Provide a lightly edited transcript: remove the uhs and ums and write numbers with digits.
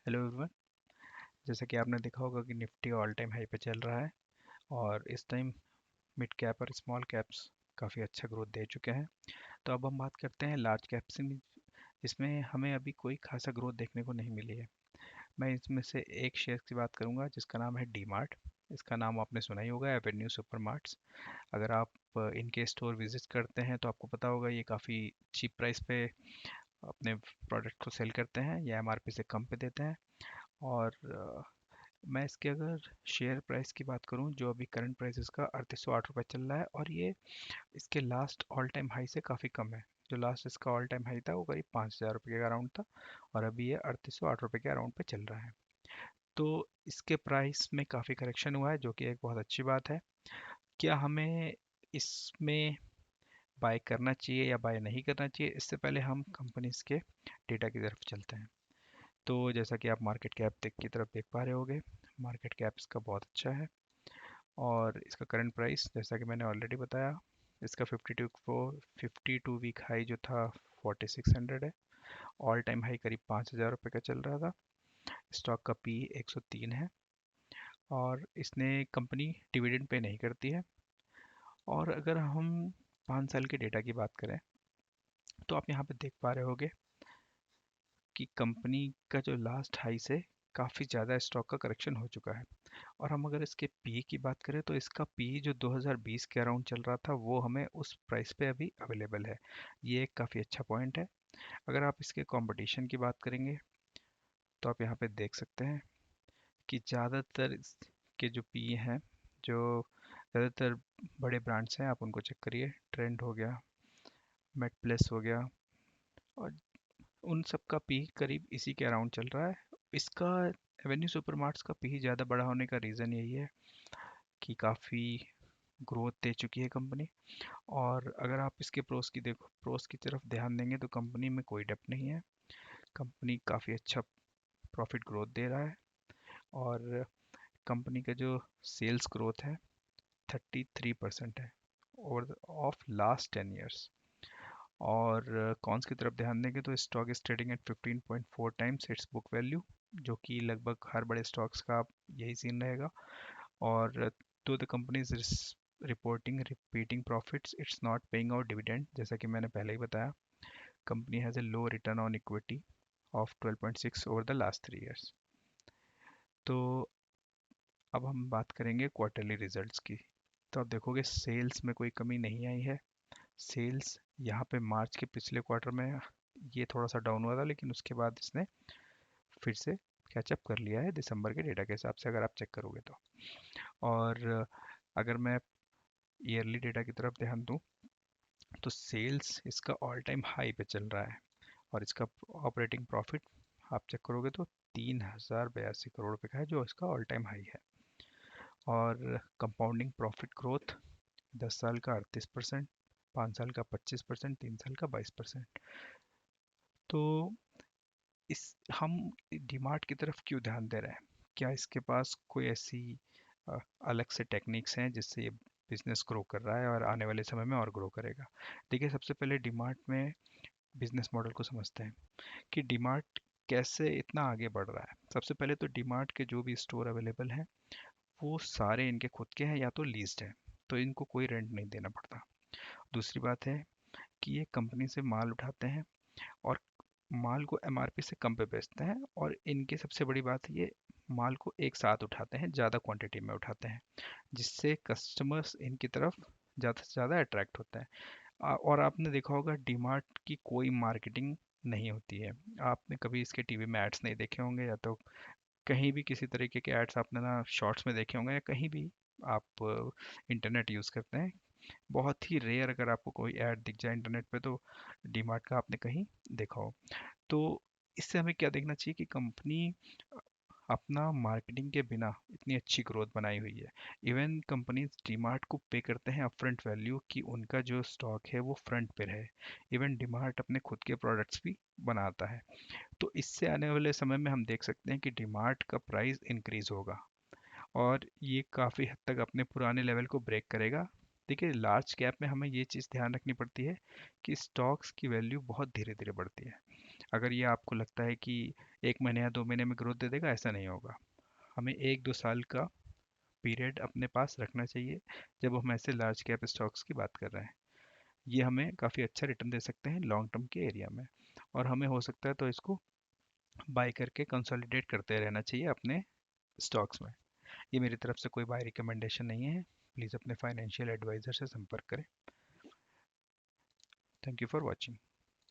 Hello everyone. जैसा कि आपने देखा होगा कि निफ्टी ऑल टाइम हाई पे चल रहा है और इस टाइम मिड कैप और स्मॉल कैप्स काफ़ी अच्छा ग्रोथ दे चुके हैं। तो अब हम बात करते हैं लार्ज कैप्स में, जिसमें हमें अभी कोई खासा ग्रोथ देखने को नहीं मिली है। मैं इसमें से एक शेयर की बात करूंगा जिसका नाम है डी मार्ट। इसका नाम आपने सुना ही होगा, एवेन्यू सुपर मार्ट्स। अगर आप इनके स्टोर विजिट करते हैं तो आपको पता होगा ये काफ़ी चीप प्राइस पे अपने प्रोडक्ट को सेल करते हैं या एमआरपी से कम पे देते हैं। और मैं इसके अगर शेयर प्राइस की बात करूं, जो अभी करंट प्राइस इसका 3808 रुपये चल रहा है और ये इसके लास्ट ऑल टाइम हाई से काफ़ी कम है। जो लास्ट इसका ऑल टाइम हाई था वो करीब 5000 रुपये के अराउंड था और अभी ये 3808 रुपये के अराउंड पे चल रहा है। तो इसके प्राइस में काफ़ी करेक्शन हुआ है, जो कि एक बहुत अच्छी बात है। क्या हमें इसमें बाय करना चाहिए या बाय नहीं करना चाहिए, इससे पहले हम कंपनीज के डेटा की तरफ चलते हैं। तो जैसा कि आप मार्केट कैप देख की तरफ देख पा रहे होगे, मार्केट कैप इसका बहुत अच्छा है और इसका करंट प्राइस जैसा कि मैंने ऑलरेडी बताया, इसका 52 वीक हाई जो था 4600 है। ऑल टाइम हाई करीब 5000 रुपये का चल रहा था। स्टॉक का पी 103 है और इसने कंपनी डिविडेंड पे नहीं करती है। और अगर हम 5 साल के डेटा की बात करें तो आप यहाँ पे देख पा रहे होगे कि कंपनी का जो लास्ट हाई से काफ़ी ज़्यादा स्टॉक का करेक्शन हो चुका है। और हम अगर इसके पी की बात करें तो इसका पी जो 2020 के अराउंड चल रहा था वो हमें उस प्राइस पे अभी अवेलेबल है। ये एक काफ़ी अच्छा पॉइंट है। अगर आप इसके कंपटीशन की बात करेंगे तो आप यहाँ पे देख सकते हैं कि ज़्यादातर के जो पी हैं, जो ज़्यादातर बड़े ब्रांड्स हैं, आप उनको चेक करिए। ट्रेंड हो गया, मेट प्लस हो गया, और उन सब का पी करीब इसी के अराउंड चल रहा है। इसका एवेन्यू सुपरमार्ट्स का पी ज़्यादा बड़ा होने का रीज़न यही है कि काफ़ी ग्रोथ दे चुकी है कंपनी। और अगर आप इसके प्रोस की तरफ ध्यान देंगे तो कंपनी में कोई डेप्ट नहीं है। कंपनी काफ़ी अच्छा प्रॉफिट ग्रोथ दे रहा है और कंपनी का जो सेल्स ग्रोथ है 33% है ओवर ऑफ लास्ट 10 ईयर्स। और कॉन्स की तरफ ध्यान देंगे तो stock is trading at 15.4 times it's book value, जो कि लगभग हर बड़े स्टॉक्स का यही सीन रहेगा। और तो the company is reporting repeating profits, it's not paying out dividend. जैसा कि मैंने पहले ही बताया, company has a low return on equity of 12.6 over the last 3 years. तो अब हम बात करेंगे क्वार्टरली रिजल्ट्स की। तो आप देखोगे सेल्स में कोई कमी नहीं आई है। सेल्स यहाँ पे मार्च के पिछले क्वार्टर में ये थोड़ा सा डाउन हुआ था, लेकिन उसके बाद इसने फिर से कैचअप कर लिया है दिसंबर के डेटा के हिसाब से, अगर आप चेक करोगे तो। और अगर मैं ईयरली डेटा की तरफ ध्यान दूं तो सेल्स इसका ऑल टाइम हाई पे चल रहा है और इसका ऑपरेटिंग प्रॉफिट आप चेक करोगे तो 3082 करोड़ रुपए का है, जो इसका ऑल टाइम हाई है। और कंपाउंडिंग प्रॉफिट ग्रोथ 10 साल का 38%, 5 साल का 25%, 3 साल का 22%। तो इस हम डीमार्ट की तरफ क्यों ध्यान दे रहे हैं? क्या इसके पास कोई ऐसी अ, अलग से टेक्निक्स हैं जिससे ये बिजनेस ग्रो कर रहा है और आने वाले समय में और ग्रो करेगा? देखिए, सबसे पहले डीमार्ट में बिजनेस मॉडल को समझते हैं कि डीमार्ट कैसे इतना आगे बढ़ रहा है। सबसे पहले तो डीमार्ट के जो भी स्टोर अवेलेबल हैं वो सारे इनके खुद के हैं या तो लीज्ड हैं, तो इनको कोई रेंट नहीं देना पड़ता। दूसरी बात है कि ये कंपनी से माल उठाते हैं और माल को एमआरपी से कम पे बेचते हैं। और इनकी सबसे बड़ी बात ये माल को एक साथ उठाते हैं, ज़्यादा क्वांटिटी में उठाते हैं, जिससे कस्टमर्स इनकी तरफ ज़्यादा से ज़्यादा अट्रैक्ट होता है। और आपने देखा होगा डीमार्ट की कोई मार्केटिंग नहीं होती है। आपने कभी इसके टीवी में एड्स नहीं देखे होंगे, या तो कहीं भी किसी तरीके के एड्स आपने ना शॉर्ट्स में देखे होंगे, या कहीं भी आप इंटरनेट यूज़ करते हैं, बहुत ही रेयर अगर आपको कोई ऐड दिख जाए इंटरनेट पे तो डीमार्ट का आपने कहीं देखा हो। तो इससे हमें क्या देखना चाहिए कि कंपनी अपना मार्केटिंग के बिना इतनी अच्छी ग्रोथ बनाई हुई है। इवन कंपनीज डीमार्ट को पे करते हैं अपफ्रंट वैल्यू कि उनका जो स्टॉक है वो फ्रंट पे रहे। इवन डीमार्ट अपने खुद के प्रोडक्ट्स भी बनाता है। तो इससे आने वाले समय में हम देख सकते हैं कि डीमार्ट का प्राइस इंक्रीज होगा और ये काफ़ी हद तक अपने पुराने लेवल को ब्रेक करेगा। देखिए, लार्ज कैप में हमें ये चीज़ ध्यान रखनी पड़ती है कि स्टॉक्स की वैल्यू बहुत धीरे धीरे बढ़ती है। अगर ये आपको लगता है कि 1 महीने या 2 महीने में ग्रोथ दे देगा, ऐसा नहीं होगा। हमें 1-2 साल का पीरियड अपने पास रखना चाहिए जब हम ऐसे लार्ज कैप स्टॉक्स की बात कर रहे हैं। ये हमें काफ़ी अच्छा रिटर्न दे सकते हैं लॉन्ग टर्म के एरिया में, और हमें हो सकता है तो इसको बाय करके कंसोलिडेट करते रहना चाहिए अपने स्टॉक्स में। ये मेरी तरफ से कोई बाय रिकमेंडेशन नहीं है, प्लीज़ अपने फाइनेंशियल एडवाइज़र से संपर्क करें। Thank you for watching.